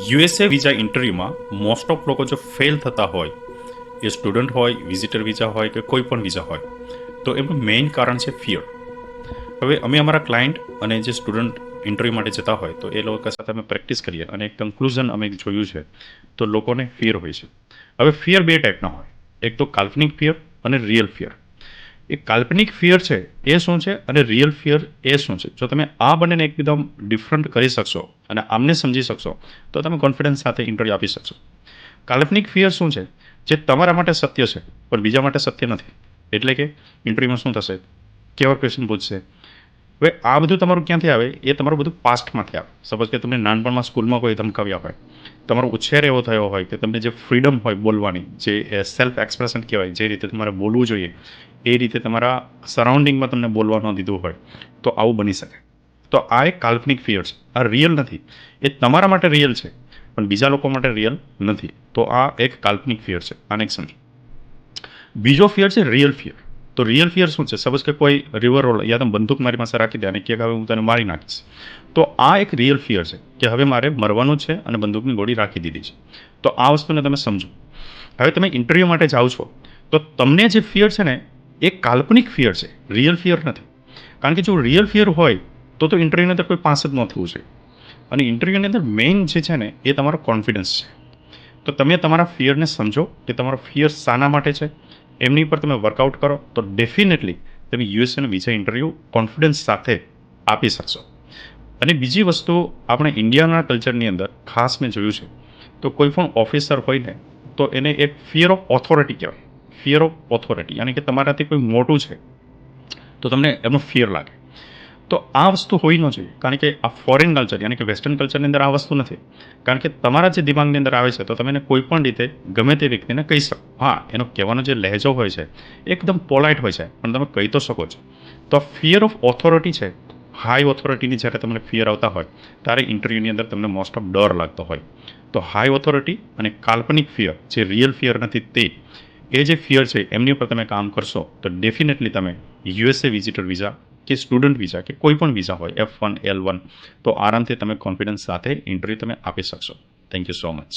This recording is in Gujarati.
યુએસએ વિઝા ઇન્ટરવ્યૂમાં મોસ્ટ ઓફ લોકો જો ફેલ થતા હોય, એ સ્ટુડન્ટ હોય, વિઝિટર વિઝા હોય કે કોઈ પણ વિઝા હોય, તો એનું મેઇન કારણ છે ફિયર. હવે અમે અમારા ક્લાયન્ટ અને જે સ્ટુડન્ટ ઇન્ટરવ્યૂ માટે જતા હોય તો એ લોકો સાથે અમે પ્રેક્ટિસ કરીએ અને કન્ક્લુઝન અમે જોયું છે તો લોકોને ફિયર હોય છે. હવે ફિયર બે ટાઈપના હોય, એક તો કાલ્પનિક ફિયર અને રિયલ ફિયર. એ કાલ્પનિક ફિયર છે એ શું છે અને રિયલ ફિયર એ શું છે, જો તમે આ બંનેને એકદમ ડિફરન્ટ કરી શકશો અને આમને સમજી શકશો તો તમે કોન્ફિડન્સ સાથે ઇન્ટરવ્યૂ આપી શકશો. કાલ્પનિક ફિયર શું છે, જે તમારા માટે સત્ય છે પણ બીજા માટે સત્ય નથી. એટલે કે ઇન્ટરવ્યૂમાં શું થશે, કેવા ક્વેશ્ચન પૂછશે. હવે આ બધું તમારું ક્યાંથી આવે, એ તમારું બધું પાસ્ટમાંથી આવે. સપોઝ કે તમને નાનપણમાં સ્કૂલમાં કોઈ ધમકાવ્યા હોય, તમારો ઉછેર એવો થયો હોય કે તમને જે ફ્રીડમ હોય બોલવાની, જે સેલ્ફ એક્સપ્રેશન કહેવાય, જે રીતે તમારે બોલવું જોઈએ એ રીતે તમારા સરાઉન્ડિંગમાં તમને બોલવા ન દીધું હોય, તો આવું બની શકે. તો આ એક કાલ્પનિક ફિયર છે, આ રિયલ નથી. એ તમારા માટે રિયલ છે પણ બીજા લોકો માટે રિયલ નથી. તો આ એક કાલ્પનિક ફિયર છે, આને એક સમજો. બીજો ફિયર છે રિયલ ફિયર. તો રિયલ ફિયર શું છે, સપોઝ કે કોઈ રિવર રોલ યા તો બંદૂક મારી પાસે રાખી દે અને કે હવે હું તને મારી નાખીશ, તો આ એક રિયલ ફિયર છે કે હવે મારે મરવાનું છે અને બંદૂકની ગોળી રાખી દીધી છે. તો આ વસ્તુને તમે સમજો. હવે તમે ઇન્ટરવ્યૂ માટે જાઓ છો તો તમને જે ફિયર છે ને એ કાલ્પનિક ફિયર છે, રિયલ ફિયર નથી. કારણ કે જો રિયલ ફિયર હોય તો ઇન્ટરવ્યૂની અંદર કોઈ પાસ જ ન થવું જોઈએ. અને ઇન્ટરવ્યૂની અંદર મેઇન જે છે ને એ તમારો કોન્ફિડન્સ છે. તો તમે તમારા ફિયરને સમજો કે તમારો ફિયર શાના માટે છે, એમની પર તમે વર્કઆઉટ કરો તો ડેફિનેટલી તમે યુએસએનું વિઝા ઇન્ટરવ્યૂ કોન્ફિડન્સ સાથે આપી શકશો. અને બીજી વસ્તુ, આપણે ઇન્ડિયાના કલ્ચરની અંદર ખાસ મેં જોયું છે તો કોઈ પણ ઓફિસર હોય ને તો એને એક ફિયર ઓફ ઓથોરિટી કહેવાય. ફિયર ઓફ ઓથોરિટી યાની કે તમારાથી કોઈ મોટું છે તો તમને એમનો ફિયર લાગે. તો આ વસ્તુ હોઈ ન જોઈએ, કારણ કે આ ફોરેન કલ્ચર યાની કે વેસ્ટર્ન કલ્ચરની અંદર આ વસ્તુ નથી. કારણ કે તમારા જે દિમાગની અંદર આવે છે તો તમે એને કોઈ પણ રીતે ગમે તે વ્યક્તિને કહી શકો. હા, એનો કહેવાનો જે લહેજો હોય છે એકદમ પોલાઇટ હોય છે પણ તમે કહી તો શકો છો. તો ફિયર ઓફ ઓથોરિટી છે, હાઈ ઓથોરિટીની જ્યારે તમને ફિયર આવતા હોય ત્યારે ઇન્ટરવ્યૂની અંદર તમને મોસ્ટ ઓફ ડર લાગતો હોય. તો હાઈ ઓથોરિટી અને કાલ્પનિક ફિયર, જે રિયલ ફિયર નથી તે, એ જે ફિયર છે એમની ઉપર તમે કામ કરશો તો ડેફિનેટલી તમે યુએસએ વિઝિટર વિઝા કે સ્ટુડન્ટ વિઝા કે કોઈ પણ વિઝા હોય, F1, L1, તો આરામથી તમે કોન્ફિડન્સ સાથે ઇન્ટરવ્યૂ તમે આપી શકશો. Thank you so much.